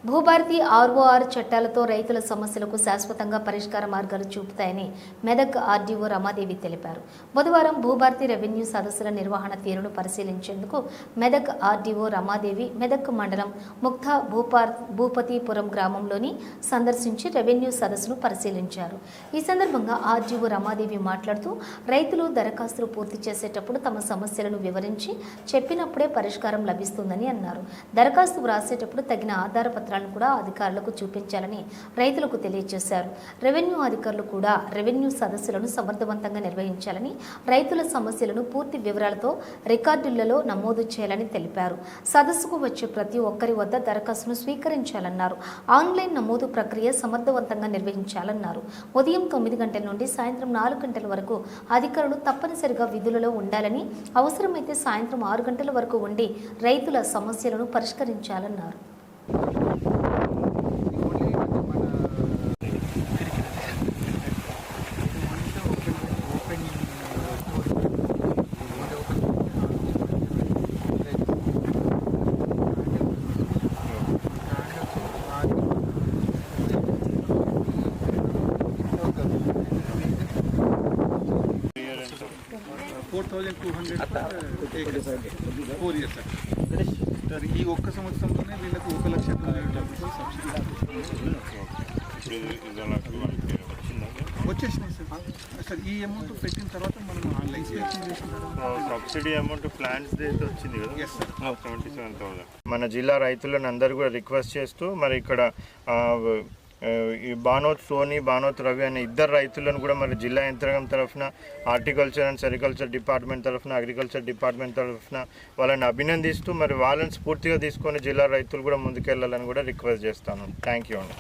Bhubharati ROR చట్టాలతో రైతుల సమస్యలకు శాశ్వతంగా పరిష్కార మార్గాలు చూపుతాయని మెదక్ ఆర్డీఓ రమాదేవి తెలిపారు. బుధవారం భూభారతి రెవెన్యూ సదస్సుల నిర్వహణ తీరును పరిశీలించేందుకు మెదక్ ఆర్డీఓ రమాదేవి మెదక్ మండలం ముక్తా భూపతిపురం గ్రామంలోని సందర్శించి రెవెన్యూ సదస్సును పరిశీలించారు. ఈ సందర్భంగా ఆర్డీఓ రమాదేవి మాట్లాడుతూ రైతులు దరఖాస్తులు పూర్తి చేసేటప్పుడు తమ సమస్యలను వివరించి చెప్పినప్పుడే పరిష్కారం లభిస్తుందని అన్నారు. దరఖాస్తు వ్రాసేటప్పుడు తగిన ఆధార పత్రాలను కూడా అధికారులకు చూపించాలని రైతులకు తెలియజేశారు. రెవెన్యూ అధికారులు కూడా రెవెన్యూ సదస్సులను సమర్థవంతంగా నిర్వహించాలని, రైతుల సమస్యలను పూర్తి వివరాలతో రికార్డులలో నమోదు చేయాలని తెలిపారు. సదస్సుకు వచ్చే ప్రతి ఒక్కరి వద్ద దరఖాస్తును స్వీకరించాలన్నారు. ఆన్లైన్ నమోదు ప్రక్రియ సమర్థవంతంగా నిర్వహించాలన్నారు. ఉదయం 9 గంటల నుండి సాయంత్రం 4 గంటల వరకు అధికారులు తప్పనిసరిగా విధులలో ఉండాలని, అవసరమైతే సాయంత్రం 6 గంటల వరకు ఉండి రైతుల సమస్యలను పరిష్కరించాలన్నారు. ఈ ఒక్క సంవత్సరంలోనే వీళ్ళకు 1,00,000 వచ్చేసినాయి సార్. ఈ అమౌంట్ పెట్టిన తర్వాత మనం ఆన్లైన్ సబ్సిడీ అమౌంట్ ప్లాన్స్ అయితే వచ్చింది కదా 77,000. మన జిల్లా రైతులను అందరూ కూడా రిక్వెస్ట్ చేస్తూ మరి ఇక్కడ ఈ బానోత్ సోని, బానోత్ రవి అనే ఇద్దరు రైతులను కూడా మరి జిల్లా యంత్రాంగం తరఫున, హార్టికల్చర్ అండ్ సెరికల్చర్ డిపార్ట్మెంట్ తరఫున, అగ్రికల్చర్ డిపార్ట్మెంట్ తరఫున వాళ్ళని అభినందిస్తూ మరి వాళ్ళని స్ఫూర్తిగా తీసుకొని జిల్లా రైతులు కూడా ముందుకెళ్ళాలని కూడా రిక్వెస్ట్ చేస్తాను. థ్యాంక్ యూ అండి.